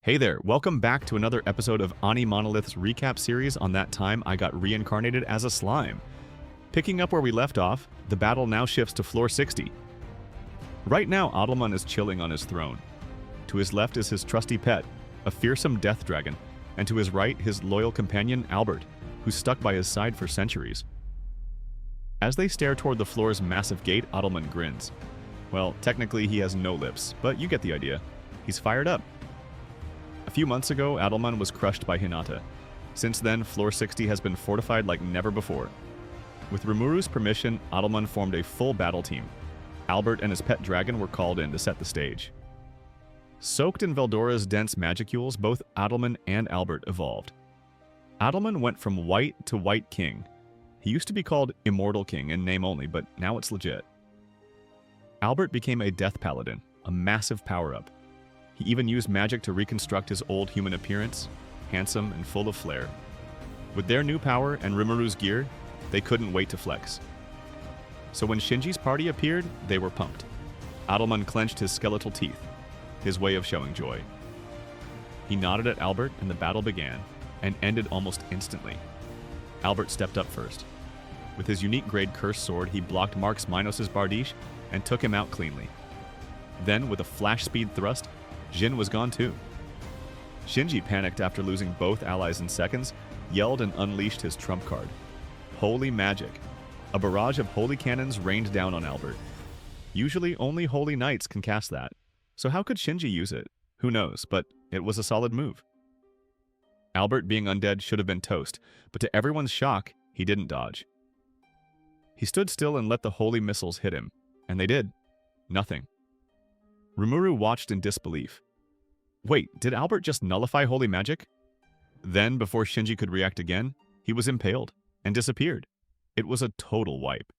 Hey there, welcome back to another episode of AniMonolith's recap series on that time I got reincarnated as a slime. Picking up where we left off, the battle now shifts to floor 60. Right now, Adalmann is chilling on his throne. To his left is his trusty pet, a fearsome death dragon, and to his right, his loyal companion, Albert, who's stuck by his side for centuries. As they stare toward the floor's massive gate, Adalmann grins. Well, technically he has no lips, but you get the idea. He's fired up. A few months ago, Adalmann was crushed by Hinata. Since then, Floor 60 has been fortified like never before. With Rimuru's permission, Adalmann formed a full battle team. Albert and his pet dragon were called in to set the stage. Soaked in Veldora's dense magicules, both Adalmann and Albert evolved. Adalmann went from White to White King. He used to be called Immortal King in name only, but now it's legit. Albert became a Death Paladin, a massive power-up. He even used magic to reconstruct his old human appearance, handsome and full of flair. With their new power and Rimuru's gear, they couldn't wait to flex. So when Shinji's party appeared, they were pumped. Adalmann clenched his skeletal teeth, his way of showing joy. He nodded at Albert and the battle began, and ended almost instantly. Albert stepped up first. With his unique grade curse sword, he blocked Marx Minos' Bardiche and took him out cleanly. Then, with a flash speed thrust, Jin was gone too. Shinji panicked after losing both allies in seconds, yelled and unleashed his trump card. Holy Magic. A barrage of holy cannons rained down on Albert. Usually only holy knights can cast that, so how could Shinji use it? Who knows, but it was a solid move. Albert being undead should have been toast, but to everyone's shock, he didn't dodge. He stood still and let the holy missiles hit him, and they did. Nothing. Rimuru watched in disbelief. Wait, did Albert just nullify holy magic? Then, before Shinji could react again, he was impaled and disappeared. It was a total wipe.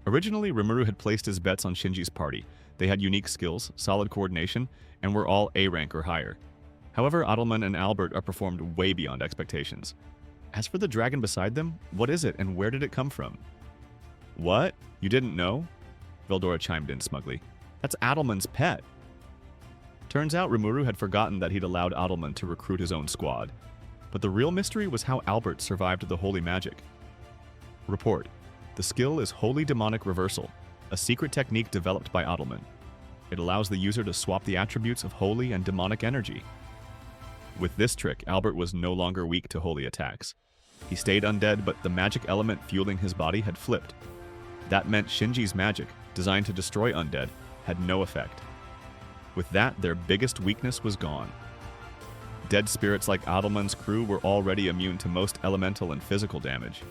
Originally, Rimuru had placed his bets on Shinji's party. They had unique skills, solid coordination, and were all A rank or higher. However, Adalmann and Albert are performed way beyond expectations. As for the dragon beside them, what is it and where did it come from? What? You didn't know? Veldora chimed in smugly. That's Adalmann's pet. Turns out Rimuru had forgotten that he'd allowed Adalmann to recruit his own squad. But the real mystery was how Albert survived the holy magic. Report. The skill is Holy Demonic Reversal, a secret technique developed by Adalmann. It allows the user to swap the attributes of holy and demonic energy. With this trick, Albert was no longer weak to holy attacks. He stayed undead, but the magic element fueling his body had flipped. That meant Shinji's magic, designed to destroy undead, had no effect. With that, their biggest weakness was gone. Dead spirits like Adalmann's crew were already immune to most elemental and physical damage.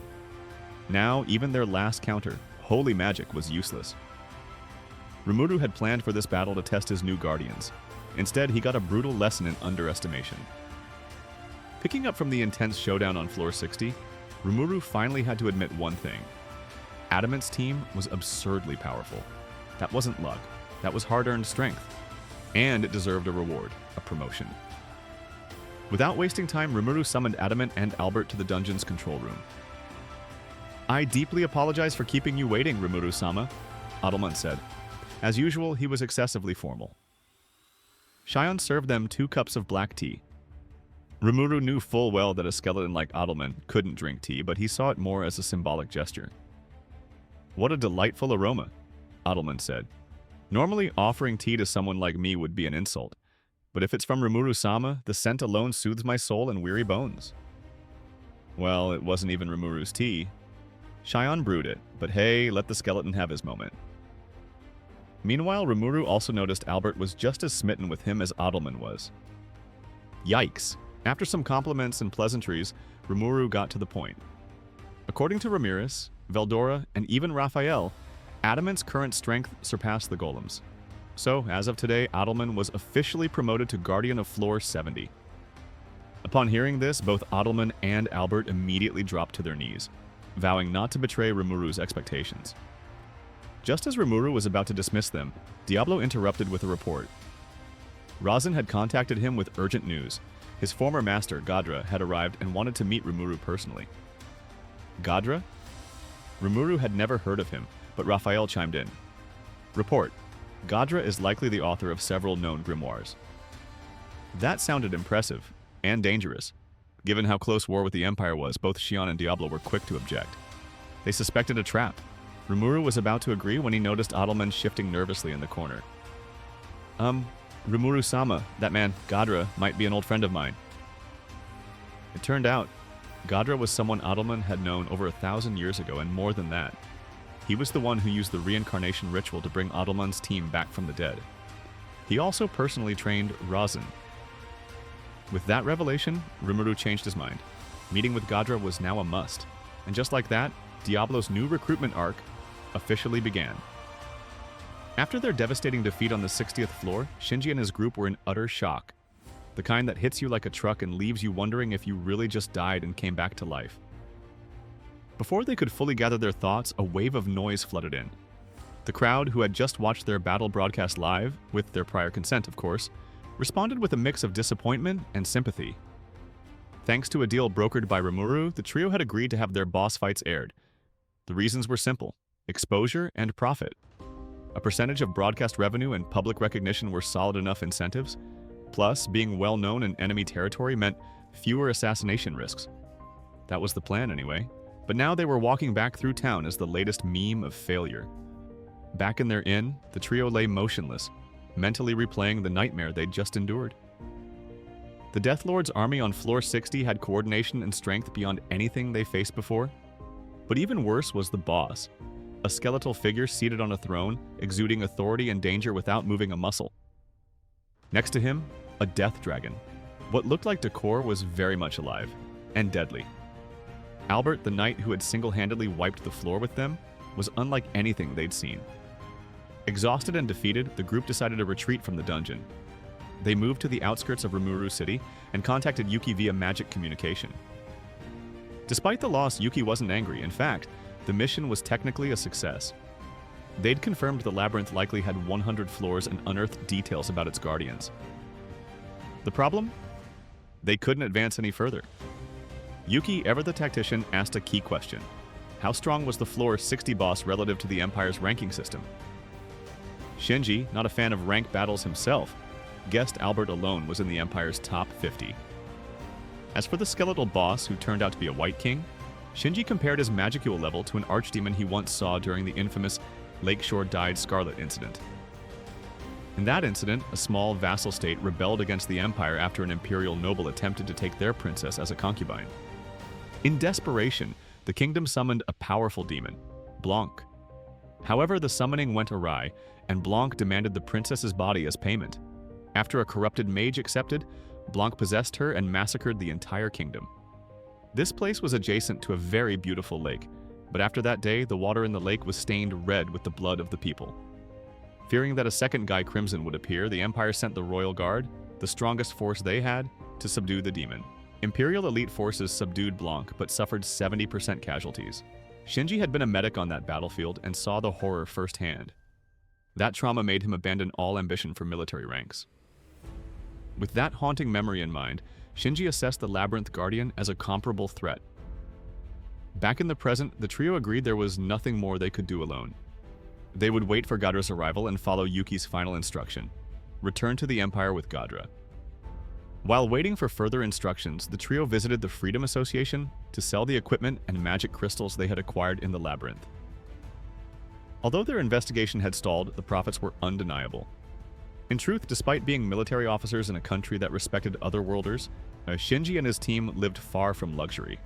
Now, even their last counter, holy magic, was useless. Rimuru had planned for this battle to test his new guardians. Instead, he got a brutal lesson in underestimation. Picking up from the intense showdown on floor 60, Rimuru finally had to admit one thing. Adamant's team was absurdly powerful. That wasn't luck. That was hard-earned strength. And it deserved a reward, a promotion. Without wasting time, Rimuru summoned Adamant and Albert to the dungeon's control room. I deeply apologize for keeping you waiting, Rimuru-sama, Adalmann said. As usual, he was excessively formal. Shion served them 2 cups of black tea. Rimuru knew full well that a skeleton like Adalmann couldn't drink tea, but he saw it more as a symbolic gesture. What a delightful aroma, Adalmann said. Normally, offering tea to someone like me would be an insult, but if it's from Rimuru-sama, the scent alone soothes my soul and weary bones. Well, it wasn't even Rimuru's tea. Shion brewed it, but hey, let the skeleton have his moment. Meanwhile, Rimuru also noticed Albert was just as smitten with him as Adalmann was. Yikes! After some compliments and pleasantries, Rimuru got to the point. According to Ramirez, Veldora, and even Raphael, Adamant's current strength surpassed the golems. So, as of today, Adalmann was officially promoted to Guardian of Floor 70. Upon hearing this, both Adalmann and Albert immediately dropped to their knees, vowing not to betray Rimuru's expectations. Just as Rimuru was about to dismiss them, Diablo interrupted with a report. Razin had contacted him with urgent news. His former master, Gadra, had arrived and wanted to meet Rimuru personally. Gadra? Rimuru had never heard of him, but Raphael chimed in. Report. Gadra is likely the author of several known grimoires. That sounded impressive and dangerous. Given how close war with the Empire was, both Xion and Diablo were quick to object. They suspected a trap. Rimuru was about to agree when he noticed Adalmann shifting nervously in the corner. Rimuru-sama, that man, Gadra, might be an old friend of mine. It turned out, Gadra was someone Adalmann had known over 1,000 years ago, and more than that. He was the one who used the reincarnation ritual to bring Adalmann's team back from the dead. He also personally trained Razin. With that revelation, Rimuru changed his mind. Meeting with Gadra was now a must. And just like that, Diablo's new recruitment arc officially began. After their devastating defeat on the 60th floor, Shinji and his group were in utter shock. The kind that hits you like a truck and leaves you wondering if you really just died and came back to life. Before they could fully gather their thoughts, a wave of noise flooded in. The crowd, who had just watched their battle broadcast live, with their prior consent of course, responded with a mix of disappointment and sympathy. Thanks to a deal brokered by Rimuru, the trio had agreed to have their boss fights aired. The reasons were simple: exposure and profit. A percentage of broadcast revenue and public recognition were solid enough incentives. Plus, being well known in enemy territory meant fewer assassination risks. That was the plan anyway. But now they were walking back through town as the latest meme of failure. Back in their inn, the trio lay motionless, mentally replaying the nightmare they'd just endured. The Death Lord's army on floor 60 had coordination and strength beyond anything they faced before. But even worse was the boss, a skeletal figure seated on a throne, exuding authority and danger without moving a muscle. Next to him, a death dragon. What looked like decor was very much alive, and deadly. Albert, the knight who had single-handedly wiped the floor with them, was unlike anything they'd seen. Exhausted and defeated, the group decided to retreat from the dungeon. They moved to the outskirts of Rimuru City and contacted Yuki via magic communication. Despite the loss, Yuki wasn't angry. In fact, the mission was technically a success. They'd confirmed the labyrinth likely had 100 floors and unearthed details about its guardians. The problem? They couldn't advance any further. Yuki, ever the tactician, asked a key question. How strong was the floor 60 boss relative to the Empire's ranking system? Shinji, not a fan of ranked battles himself, guessed Albert alone was in the Empire's top 50. As for the skeletal boss, who turned out to be a White King, Shinji compared his magicule level to an archdemon he once saw during the infamous Lakeshore Dyed Scarlet incident. In that incident, a small vassal state rebelled against the Empire after an imperial noble attempted to take their princess as a concubine. In desperation, the kingdom summoned a powerful demon, Blanc. However, the summoning went awry, and Blanc demanded the princess's body as payment. After a corrupted mage accepted, Blanc possessed her and massacred the entire kingdom. This place was adjacent to a very beautiful lake, but after that day, the water in the lake was stained red with the blood of the people. Fearing that a second Guy Crimson would appear, the Empire sent the Royal Guard, the strongest force they had, to subdue the demon. Imperial elite forces subdued Blanc, but suffered 70% casualties. Shinji had been a medic on that battlefield and saw the horror firsthand. That trauma made him abandon all ambition for military ranks. With that haunting memory in mind, Shinji assessed the Labyrinth Guardian as a comparable threat. Back in the present, the trio agreed there was nothing more they could do alone. They would wait for Gadra's arrival and follow Yuki's final instruction: return to the Empire with Gadra. While waiting for further instructions, the trio visited the Freedom Association to sell the equipment and magic crystals they had acquired in the labyrinth. Although their investigation had stalled, the profits were undeniable. In truth, despite being military officers in a country that respected otherworlders, Shinji and his team lived far from luxury.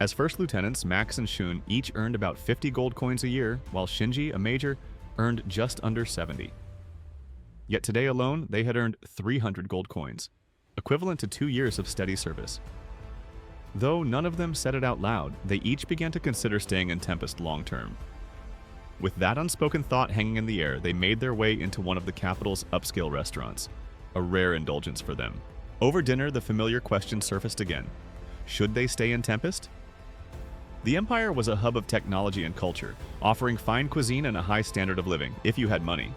As first lieutenants, Max and Shun each earned about 50 gold coins a year, while Shinji, a major, earned just under 70. Yet today alone, they had earned 300 gold coins, equivalent to 2 years of steady service. Though none of them said it out loud, they each began to consider staying in Tempest long-term. With that unspoken thought hanging in the air, they made their way into one of the capital's upscale restaurants, a rare indulgence for them. Over dinner, the familiar question surfaced again. Should they stay in Tempest? The Empire was a hub of technology and culture, offering fine cuisine and a high standard of living, if you had money.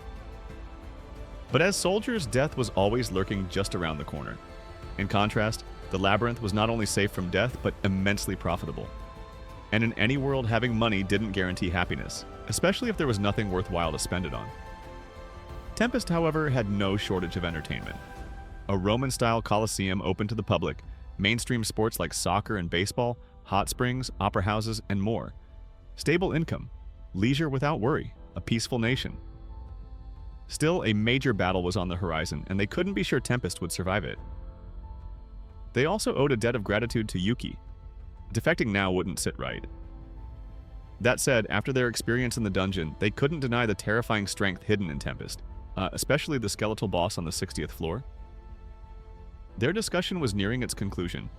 But as soldiers, death was always lurking just around the corner. In contrast, the labyrinth was not only safe from death, but immensely profitable. And in any world, having money didn't guarantee happiness, especially if there was nothing worthwhile to spend it on. Tempest, however, had no shortage of entertainment. a Roman-style coliseum open to the public, mainstream sports like soccer and baseball, hot springs, opera houses, and more. Stable income, leisure without worry, a peaceful nation. Still, a major battle was on the horizon, and they couldn't be sure Tempest would survive it. They also owed a debt of gratitude to Yuki. Defecting now wouldn't sit right. That said, after their experience in the dungeon, they couldn't deny the terrifying strength hidden in Tempest, especially the skeletal boss on the 60th floor. Their discussion was nearing its conclusion,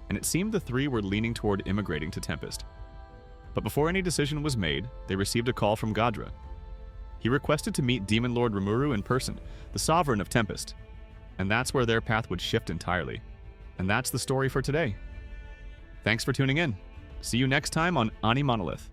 and it seemed the three were leaning toward immigrating to Tempest. But before any decision was made, they received a call from Gadra. He requested to meet Demon Lord Rimuru in person, the sovereign of Tempest, and that's where their path would shift entirely. And that's the story for today. Thanks for tuning in. See you next time on AniMonolith.